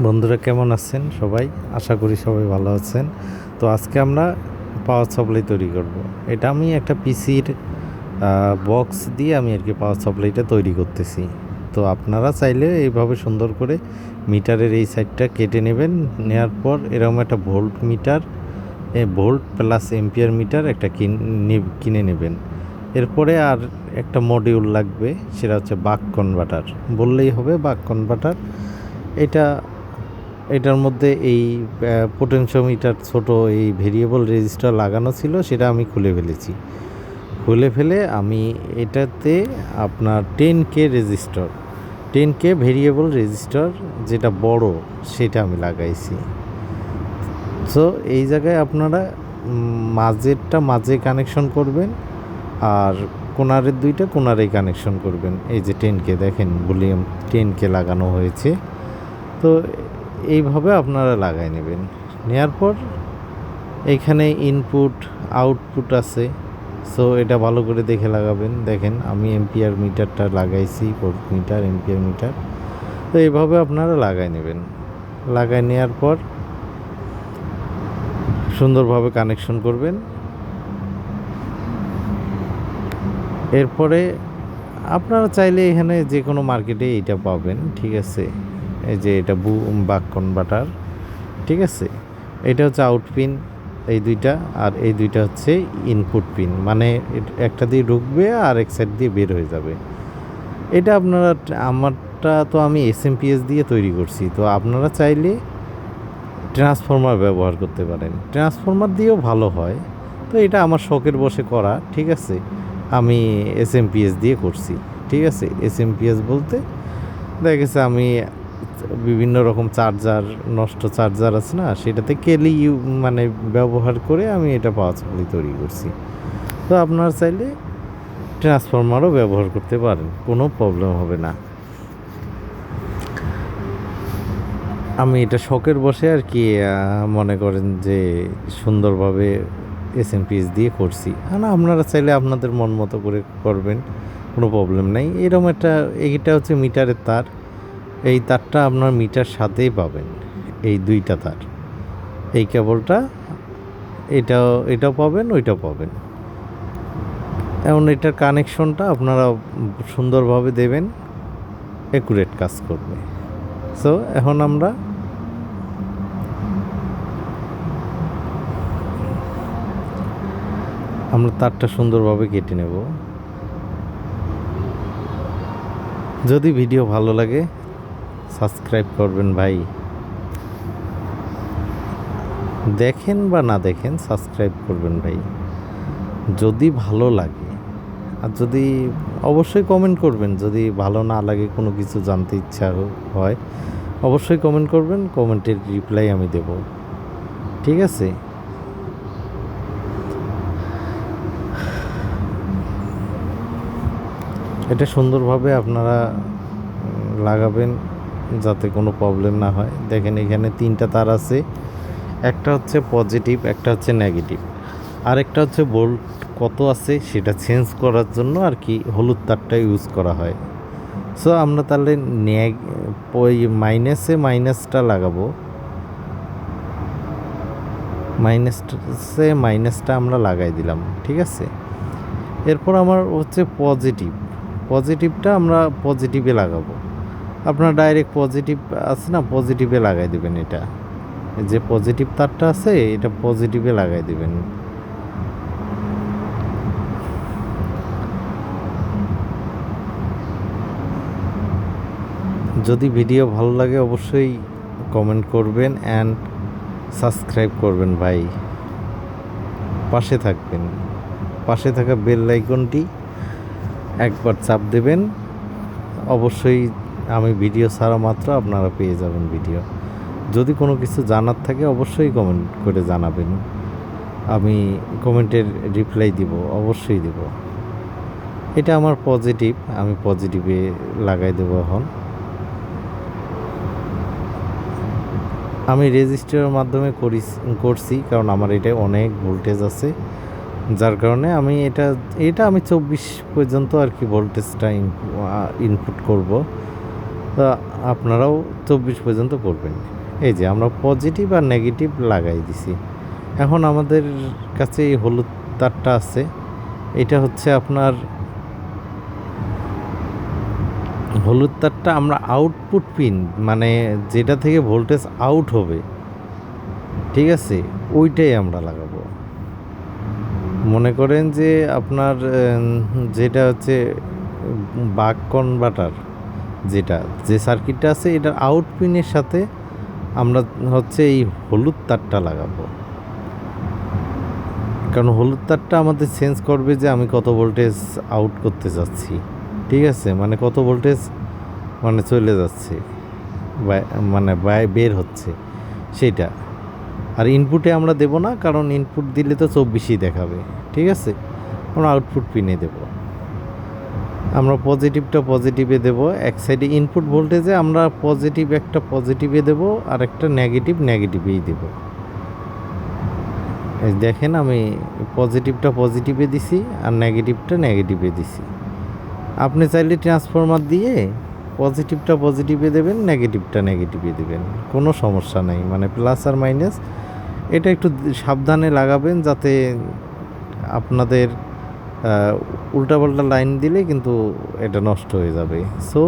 বন্ধুরা কেমন আছেন সবাই? আশা করি সবাই ভালো আছেন। তো আজকে আমরা পাওয়ার সাপ্লাই তৈরি করব। এটা আমি একটা পিসির বক্স দিয়ে আমি আর কি পাওয়ার সাপ্লাইটা তৈরি করতেছি। তো আপনারা চাইলে এইভাবে সুন্দর করে মিটারের এই সাইডটা কেটে নেবেন। নেওয়ার পর এরকম একটা volt metre, volt plus ampere metre একটা কিনে নেবেন। এরপরে আর একটা মডিউল লাগবে, সেটা হচ্ছে বাক কনভার্টার। বললেই হবে বাক কনভার্টার। এটা এটার মধ্যে এই পোটেনশিওমিটার ছোট এই ভেরিয়েবল রেজিস্টার লাগানো ছিল, সেটা আমি খুলে ফেলেছি। খুলে ফেলে আমি এটাতে আপনার 10K register, 10K variable register যেটা বড়, সেটা আমি লাগাইছি। সো এই জায়গায় আপনারা মাঝেরটা মাঝে কানেকশন করবেন, আর কোনারের দুইটা কোনারেই কানেকশন করবেন। এই যে 10K দেখেন, ভলিউম 10K লাগানো হয়েছে। তো এইভাবে আপনারা লাগাই নেবেন। নেওয়ার পর এইখানে ইনপুট আউটপুট আছে, সো এটা ভালো করে দেখে লাগাবেন। দেখেন আমি এম্পিয়ার মিটারটা লাগাইছি, ভোল্ট মিটার, এম্পিয়ার মিটার। তো এইভাবে আপনারা লাগাই নেবেন। লাগাই নেওয়ার পর সুন্দরভাবে কানেকশন করবেন। এরপরে আপনারা চাইলে এখানে যে কোনো মার্কেটে এইটা পাবেন, ঠিক আছে। এই যে এটা বাক কনভার্টার, ঠিক আছে। এটা হচ্ছে আউট পিন, এই দুইটা, আর এই দুইটা হচ্ছে ইনপুট পিন, মানে একটা দিয়ে ঢুকবে আর এক সাইড দিয়ে বের হয়ে যাবে। এটা আপনারা, আমারটা তো আমি এসএমপিএস দিয়ে তৈরি করছি, তো আপনারা চাইলে ট্রান্সফর্মার ব্যবহার করতে পারেন, ট্রান্সফর্মার দিয়েও ভালো হয়। তো এটা আমার শখের বসে করা, ঠিক আছে। আমি এসএমপিএস দিয়ে করছি, ঠিক আছে। এসএমপিএস বলতে দেখা গেছে আমি বিভিন্ন রকম চার্জার, নষ্ট চার্জার আছে না, সেটাতে মানে ব্যবহার করে আমি এটা পাওয়ার সাপ্লাই তৈরি করছি। তো আপনারা চাইলে ট্রান্সফর্মারও ব্যবহার করতে পারেন, কোনো প্রবলেম হবে না। আমি এটা শখের বসে আর কি মনে করেন যে সুন্দরভাবে এসএমপিএস দিয়ে করছি। না, আপনারা চাইলে আপনাদের মন মতো করে করবেন, কোনো প্রবলেম নাই। এরকম এইটা হচ্ছে মিটারের তার। এই তারটা আপনার মিটার সাথেই পাবেন, এই দুইটা তার, এই কেবলটা, এটাও পাবেন, ওইটাও পাবেন। এখন এটার কানেকশনটা আপনারা সুন্দরভাবে দেবেন, অ্যাকুরেট কাজ করবে। সো এখন আমরা তারটা সুন্দরভাবে কেটে নেব। যদি ভিডিও ভালো লাগে সাবস্ক্রাইব করবেন ভাই, দেখেন বা না দেখেন সাবস্ক্রাইব করবেন ভাই, যদি ভালো লাগে। আর যদি অবশ্যই কমেন্ট করবেন, যদি ভালো না লাগে, কোনো কিছু জানতে ইচ্ছা হয়, অবশ্যই কমেন্ট করবেন, কমেন্টের রিপ্লাই আমি দেব, ঠিক আছে। এটা সুন্দরভাবে আপনারা লাগাবেন যাতে কোনো প্রবলেম না হয়। দেখেন এখানে তিনটা তার আছে, একটা হচ্ছে পজিটিভ, একটা হচ্ছে নেগেটিভ, আর একটা হচ্ছে ভোল্ট কত আছে সেটা চেঞ্জ করার জন্য আর কি হলুদ তারটা ইউজ করা হয়। সো আমরা তাহলে ওই মাইনাসটা লাগাবো, মাইনাসটা আমরা লাগাই দিলাম, ঠিক আছে। এরপর আমার হচ্ছে পজিটিভটা আমরা পজিটিভে লাগাবো। আপনার ডাইরেক্ট পজিটিভ আছে না, পজিটিভে লাগাই দেবেন। এটা যে পজিটিভ তারটা আছে, এটা পজিটিভে লাগাই দেবেন। যদি ভিডিও ভালো লাগে অবশ্যই কমেন্ট করবেন অ্যান্ড সাবস্ক্রাইব করবেন ভাই, পাশে থাকবেন। পাশে থাকা বেল আইকনটি একবার চাপ দেবেন, অবশ্যই আমি ভিডিও ছাড়া মাত্র আপনারা পেয়ে যাবেন ভিডিও। যদি কোনো কিছু জানার থাকে অবশ্যই কমেন্ট করে জানাবেন, আমি কমেন্টের রিপ্লাই দিব, অবশ্যই দেব। এটা আমার পজিটিভ, আমি পজিটিভে লাগাই দেবো। এখন আমি রেজিস্টারের মাধ্যমে করছি, কারণ আমার এটা অনেক ভোল্টেজ আছে, যার কারণে আমি এটা আমি 24 পর্যন্ত আর কি ভোল্টেজটা ইনপুট করব। তো আপনারাও 24 পর্যন্ত করবেন। এই যে আমরা পজিটিভ আর নেগেটিভ লাগাই দিছি। এখন আমাদের কাছে এই হলুদ তারটা আছে, এটা হচ্ছে আপনার হলুদ তারটা আমরা আউটপুট পিন, মানে যেটা থেকে ভোল্টেজ আউট হবে, ঠিক আছে, ওইটাই আমরা লাগাবো। মনে করেন যে আপনার যেটা হচ্ছে বাক কনভার্টার, যেটা যে সার্কিটটা আছে, এটার আউট পিনের সাথে আমরা হচ্ছে এই হলুদ তারটা লাগাবো। কারণ হলুদ তারটা আমাদের সেন্স করবে যে আমি কত ভোল্টেজ আউট করতে যাচ্ছি, ঠিক আছে, মানে কত ভোল্টেজ মানে চলে যাচ্ছে, মানে বের হচ্ছে সেইটা। আর ইনপুটে আমরা দেব না, কারণ ইনপুট দিলে তো 24ই দেখাবে, ঠিক আছে। আমরা আউটপুট পিনে দেব। আমরা পজিটিভটা পজিটিভে দেব, এক সাইডে ইনপুট ভোল্টেজে আমরা পজিটিভ একটা পজিটিভে দেব, আর একটা নেগেটিভ নেগেটিভেই দেব। এই দেখেন আমি পজিটিভটা পজিটিভে দিছি আর নেগেটিভটা নেগেটিভে দিছি। আপনি চাইলে ট্রান্সফরমার দিয়ে পজিটিভটা পজিটিভে দেবেন, নেগেটিভটা নেগেটিভে দেবেন, কোনো সমস্যা নাই। মানে প্লাস আর মাইনাস এটা একটু সাবধানে লাগাবেন, যাতে আপনাদের উল্টাপাল্টা লাইন দিলে কিন্তু এটা নষ্ট হয়ে যাবে। সো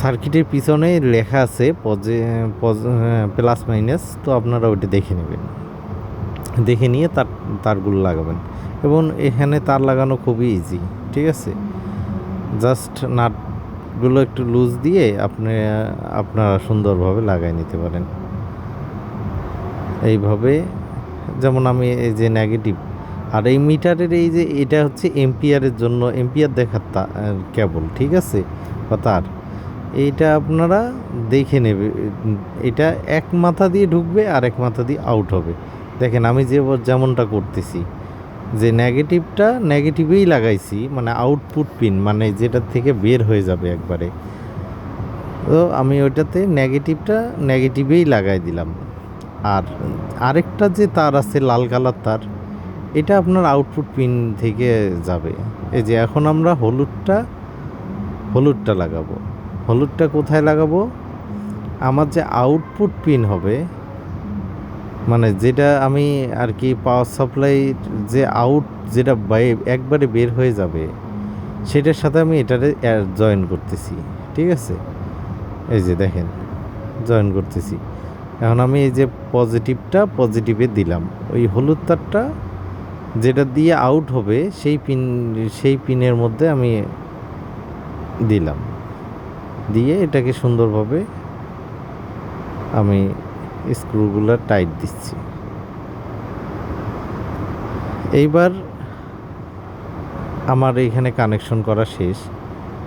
সার্কিটের পিছনে লেখা আছে প্লাস মাইনাস, তো আপনারা ওইটা দেখে নেবেন, দেখে নিয়ে তারগুলো লাগাবেন। এবং এখানে তার লাগানো খুবই ইজি, ঠিক আছে। জাস্ট নাটগুলো একটু লুজ দিয়ে আপনারা সুন্দরভাবে লাগাই নিতে পারেন এইভাবে। যেমন আমি এই যে নেগেটিভ, আর এই মিটারের এই যে এটা হচ্ছে এম্পিয়ারের জন্য, এম্পিয়ার দেখার কেবল, ঠিক আছে, বা তার। এইটা আপনারা দেখে নেবে, এটা এক মাথা দিয়ে ঢুকবে আর এক মাথা দিয়ে আউট হবে। দেখেন আমি যেমনটা করতেছি, যে নেগেটিভটা নেগেটিভেই লাগাইছি, মানে আউটপুট পিন, মানে যেটা থেকে বের হয়ে যাবে একবারে। তো আমি ওইটাতে নেগেটিভটা নেগেটিভেই লাগাই দিলাম। আর আরেকটা যে তার আছে লাল কালার তার, এটা আপনার আউটপুট পিন থেকে যাবে। এই যে এখন আমরা হলুদটা লাগাবো। হলুদটা কোথায় লাগাবো? আমার যে আউটপুট পিন হবে, মানে যেটা আমি আর কি পাওয়ার সাপ্লাই যে যেটা একবারে বের হয়ে যাবে, সেটার সাথে আমি এটারে জয়েন করতেছি, ঠিক আছে। এই যে দেখেন জয়েন করতেছি। এখন আমি এই যে পজিটিভটা পজিটিভে দিলাম, ওই হলুদ তারটা যেটা দিয়ে আউট হবে সেই পিনের মধ্যে আমি দিলাম, দিয়ে এটাকে সুন্দরভাবে আমি স্ক্রুগুলো টাইট দিচ্ছি। এইবার আমার এইখানে কানেকশন করা শেষ,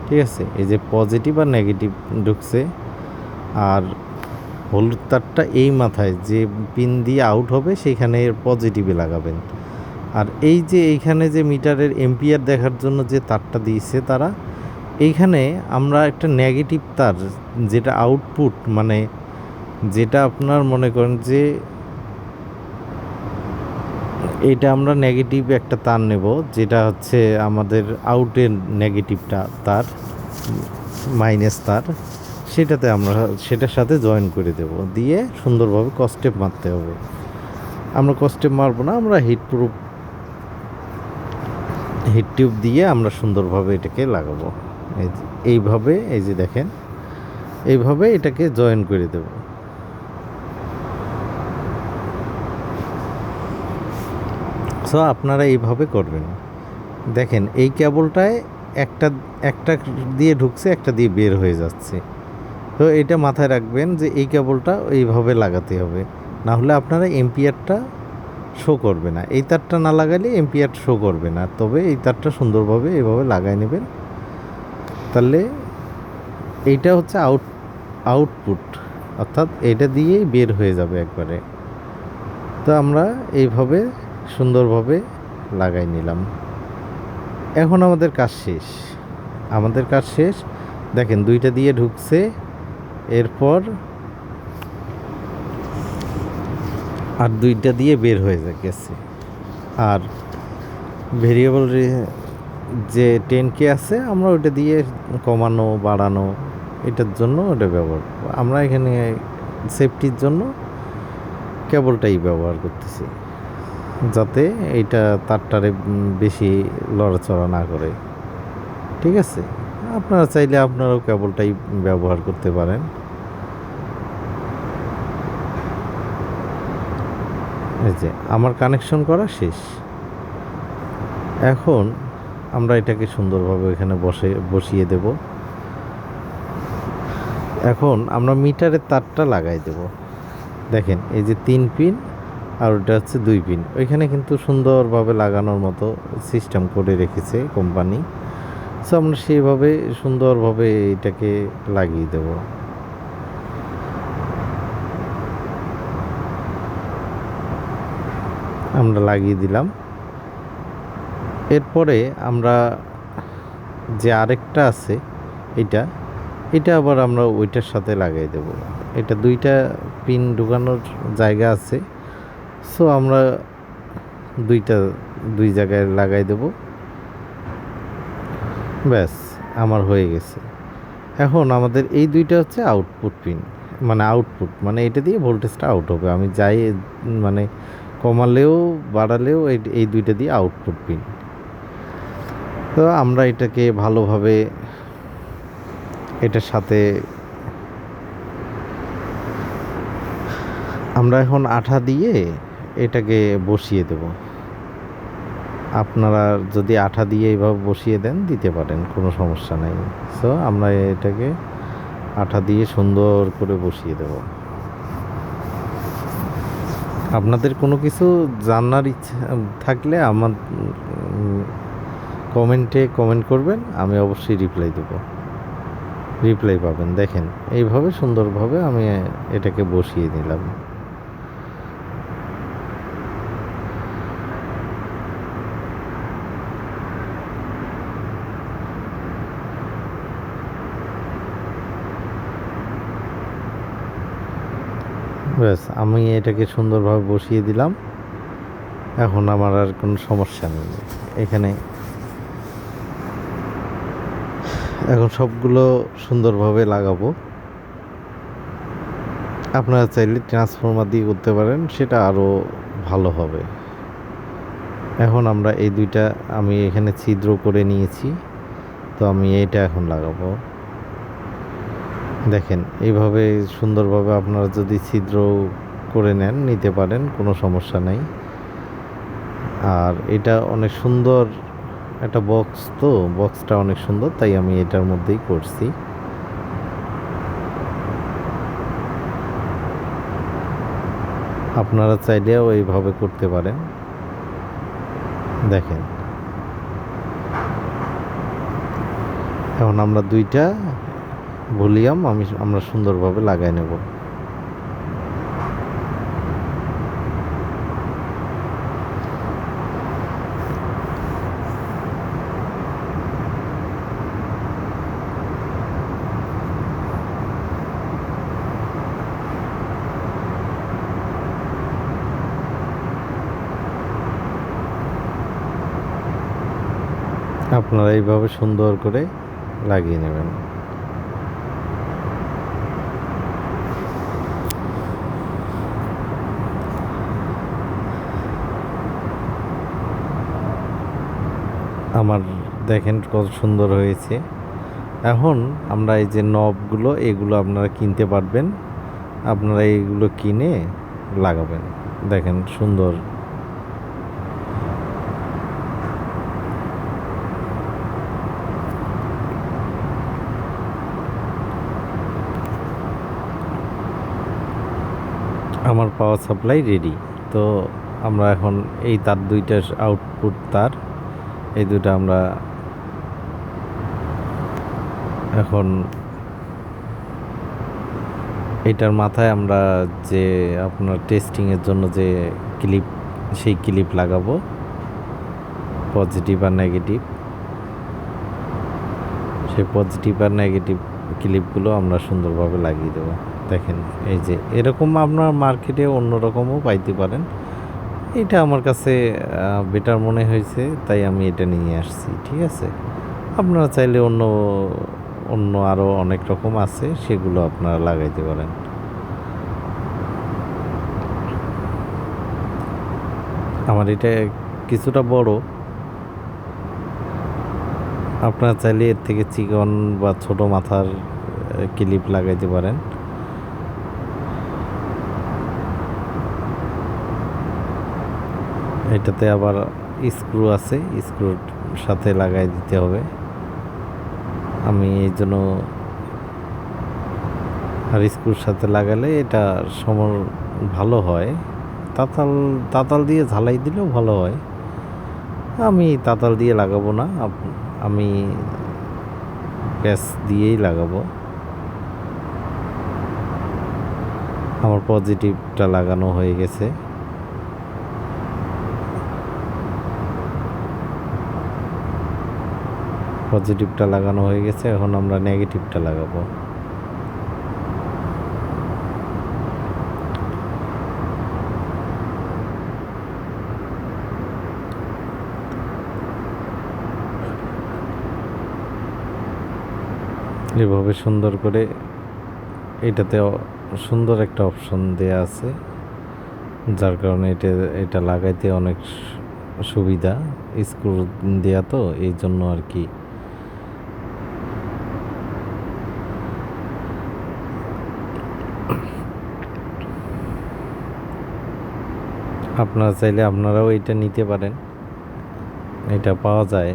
ঠিক আছে। এই যে পজিটিভ আর নেগেটিভ ঢুকছে, আর হলুদ তারটা এই মাথায় যে পিন দিয়ে আউট হবে সেইখানে পজিটিভে লাগাবেন। আর এই যে এইখানে যে মিটারের এম্পিয়ার দেখার জন্য যে তারটা দিয়েছে তারা, এইখানে আমরা একটা নেগেটিভ তার, যেটা আউটপুট, মানে যেটা আপনার মনে করেন যে এইটা আমরা নেগেটিভ একটা তার নেব, যেটা হচ্ছে আমাদের আউটের নেগেটিভটা তার, মাইনাস তার, সেটাতে আমরা সেটার সাথে জয়েন করে দেব, দিয়ে সুন্দরভাবে কস্টেপ মারতে হবে। আমরা কস্টেপ মারবো না, আমরা হিট টিউব দিয়ে আমরা সুন্দরভাবে এটাকে লাগাবো। এইভাবে, এই যে দেখেন এইভাবে এটাকে জয়েন করে দেব। সো আপনারা এইভাবে করবেন। দেখেন এই কেবলটায় একটা দিয়ে ঢুকছে, একটা দিয়ে বের হয়ে যাচ্ছে। তো এটা মাথায় রাখবেন যে এই কেবলটা এইভাবে লাগাতে হবে, না হলে আপনারা এম্পিয়ারটা শো করবে না। এই তারটা না লাগালে এম্পিয়ার শো করবে না, তবে এই তারটা সুন্দরভাবে এইভাবে লাগাই নেবেন, তাহলে এইটা হচ্ছে আউটপুট, অর্থাৎ এটা দিয়েই বের হয়ে যাবে একবারে। তো আমরা এইভাবে সুন্দরভাবে লাগাই নিলাম। এখন আমাদের কাজ শেষ। দেখেন দুইটা দিয়ে ঢুকছে, এরপর আর দুইটা দিয়ে বের হয়ে গেছে। আর ভেরিয়েবল যে 10K আছে আমরা ওইটা দিয়ে কমানো বাড়ানো এটার জন্য ওটা ব্যবহার করব। আমরা এখানে সেফটির জন্য কেবলটাই ব্যবহার করতেছি, যাতে এইটা তারটারে বেশি লড়াচড়া না করে। ঠিক আছে, আপনারা চাইলে আপনারাও কেবলটাই ব্যবহার করতে পারেন। এই যে আমার কানেকশন করা শেষ। এখন আমরা এটাকে সুন্দরভাবে এখানে বসিয়ে দেব। এখন আমরা মিটারের তারটা লাগাই দেব। দেখেন এই যে 3 পিন আর ওটা হচ্ছে 2 পিন, ওইখানে কিন্তু সুন্দরভাবে লাগানোর মতো সিস্টেম করে রেখেছে কোম্পানি। সো আমরা সেইভাবে সুন্দরভাবে এটাকে লাগিয়ে দেব। আমরা লাগিয়ে দিলাম। এরপরে আমরা যে আরেকটা আছে এটা এটা আবার আমরা ওইটার সাথে লাগাই দেব। এটা 2টা পিন ঢুকানোর জায়গা আছে, সো আমরা দুই জায়গায় লাগাই দেব। ব্যাস আমার হয়ে গেছে। এখন আমাদের এই 2টা হচ্ছে আউটপুট পিন, মানে আউটপুট মানে এটা দিয়ে ভোল্টেজটা আউট হবে। আমি যাই মানে কমালেও বাড়ালেও এই 2টা দিয়ে আউটপুট পিন। তো আমরা এটাকে ভালোভাবে এটার সাথে আমরা এখন আঠা দিয়ে এটাকে বসিয়ে দেব। আপনারা যদি আঠা দিয়ে এইভাবে বসিয়ে দেন দিতে পারেন, কোনো সমস্যা নাই। সো আমরা এটাকে আঠা দিয়ে সুন্দর করে বসিয়ে দেব। আপনাদের কোনো কিছু জানার ইচ্ছা থাকলে আমার কমেন্টে কমেন্ট করবেন, আমি অবশ্যই রিপ্লাই পাবেন। দেখেন এইভাবে সুন্দরভাবে আমি এটাকে বসিয়ে নিলাম। ব্যাস আমি এটাকে সুন্দরভাবে বসিয়ে দিলাম। এখন আমার আর কোনো সমস্যা নেই এখানে। এখন সবগুলো সুন্দরভাবে লাগাবো। আপনারা চাইলে ট্রান্সফরমার দিয়ে করতে পারেন, সেটা আরও ভালো হবে। এখন আমরা এই 2টা আমি এখানে ছিদ্র করে নিয়েছি, তো আমি এটা এখন লাগাবো। দেখেন এইভাবে সুন্দরভাবে আপনারা যদি ছিদ্র করে নিতে পারেন, কোনো সমস্যা নেই। আর এটা অনেক সুন্দর একটা বক্স, তো বক্সটা অনেক সুন্দর, তাই আমি এটার মধ্যেই করছি। আপনারা চাইলেও এইভাবে করতে পারেন। দেখেন এখন আমরা 2টা ভলিউম আমরা সুন্দরভাবে লাগাই নেব। আপনারা এইভাবে সুন্দর করে লাগিয়ে নেবেন। আমার দেখেন কত সুন্দর হয়েছে। এখন আমরা এই যে নবগুলো এগুলো আপনারা কিনতে পারবেন, আপনারা এইগুলো কিনে লাগাবেন। দেখেন সুন্দর। আমার পাওয়ার সাপ্লাই রেডি। তো আমরা এখন এই তার 2টার আউটপুট তার, এই 2টা আমরা এখন এটার মাথায় আমরা যে আপনার টেস্টিংয়ের জন্য যে ক্লিপ, সেই ক্লিপ লাগাবো, পজিটিভ আর নেগেটিভ। সেই পজিটিভ আর নেগেটিভ ক্লিপগুলো আমরা সুন্দরভাবে লাগিয়ে দেবো। দেখেন এই যে এরকম আপনার মার্কেটে অন্য রকমও পাইতে পারেন, এটা আমার কাছে বেটার মনে হয়েছে, তাই আমি এটা নিয়ে আসছি। ঠিক আছে, আপনারা চাইলে অন্য অন্য আরও অনেক রকম আছে, সেগুলো আপনারা লাগাইতে পারেন। আমার এটা কিছুটা বড়, আপনারা চাইলে এর থেকে চিকন বা ছোট মাথার ক্লিপ লাগাইতে পারেন। এটাতে আবার স্ক্রু আছে, স্ক্রুর সাথে লাগাই দিতে হবে। আমি এই জন্য, আর স্ক্রুর সাথে লাগালে এটা ভালো হয়। তাতাল তাতাল দিয়ে ঝালাই দিলেও ভালো হয়। আমি তাতাল দিয়ে লাগাবো না, আমি প্যাচ দিয়েই লাগাবো। আমার পজিটিভটা লাগানো হয়ে গেছে। পজিটিভটা লাগানো হয়ে গেছে, এখন আমরা নেগেটিভটা লাগাবো। এভাবে সুন্দর করে, এটাতে সুন্দর একটা অপশন দেয়া আছে, যার কারণে এটা লাগাইতে অনেক সুবিধা। স্ক্রু দেয়া তো, এই জন্য আর কি। আপনারা চাইলে আপনারাও এটা নিতে পারেন, এটা পাওয়া যায়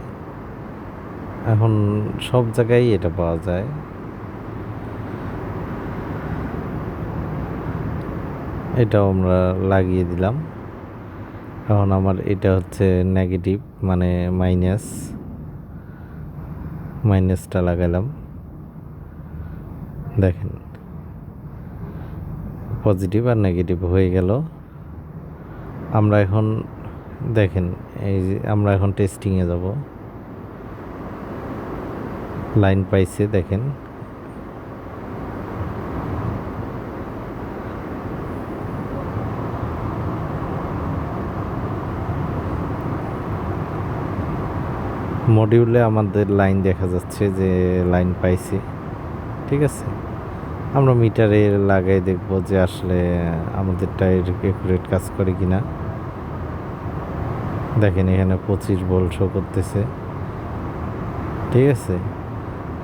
এখন সব জায়গায়, এটা পাওয়া যায়। এটাও আমরা লাগিয়ে দিলাম। এখন আমার এটা হচ্ছে নেগেটিভ, মানে মাইনাসটা লাগালাম। দেখেন, পজিটিভ আর নেগেটিভ হয়ে গেল। আমরা এখন দেখেন, এই যে আমরা এখন টেস্টিংয়ে যাব। লাইন পাইছে দেখেন, মডিউলে আমাদের লাইন দেখা যাচ্ছে যে লাইন পাইছে। ঠিক আছে, আমরা মিটারে লাগাই দেখব যে আসলে আমাদেরটা একুরেট কাজ করে কিনা। দেখেন এখানে 25 ভোল্ট শো করতেছে। ঠিক আছে,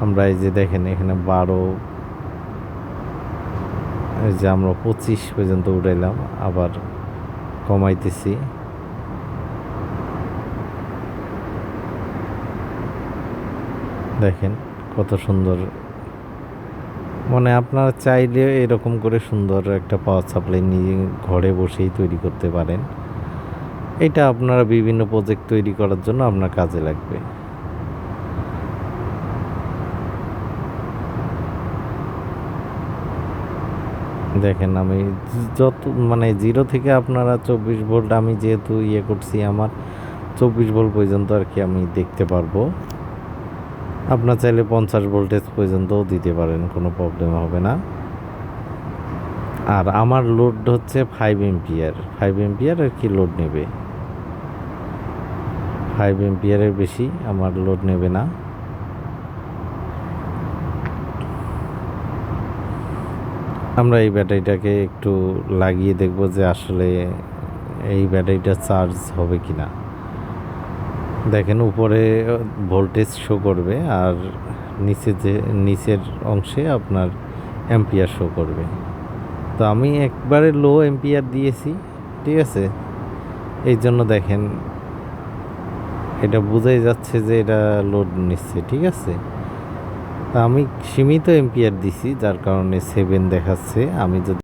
আমরা এই যে দেখেন এখানে 12, এই যে আমরা 25 পর্যন্ত উঠাইলাম, আবার কমাইতেছি। দেখেন কত সুন্দর, মানে আপনারা চাইলে এরকম করে সুন্দর একটা পাওয়ার সাপ্লাই নিয়ে ঘরে বসেই তৈরি করতে পারেন। এটা আপনারা বিভিন্ন প্রজেক্ট তৈরি করার জন্য আপনার কাজে লাগবে। দেখেন আমি যত মানে 0 থেকে আপনারা 24 ভোল্ট, আমি যেহেতু করছি, আমার 24 ভোল্ট পর্যন্ত আর কি আমি দেখতে পারবো। আপনার চাইলে 50 ভোল্টেজ পর্যন্তও দিতে পারেন, কোনো প্রবলেম হবে না। আর আমার লোড হচ্ছে 5 এম্পিয়ার আর কি লোড নেবে। 5 এম্পিয়ারের বেশি আমার লোড নেবে না। আমরা এই ব্যাটারিটাকে একটু লাগিয়ে দেখব যে আসলে এই ব্যাটারিটা চার্জ হবে কিনা। দেখেন উপরে ভোল্টেজ শো করবে, আর নিচের অংশে আপনার অ্যাম্পিয়ার শো করবে। তো আমি একবারে লো অ্যাম্পিয়ার দিয়েছি। ঠিক আছে, এই জন্য দেখেন এটা বোঝাই যাচ্ছে যে এটা লোড নিচ্ছে। ঠিক আছে, তা আমি সীমিত অ্যাম্পিয়ার দিছি, যার কারণে 7 দেখাচ্ছে। আমি যদি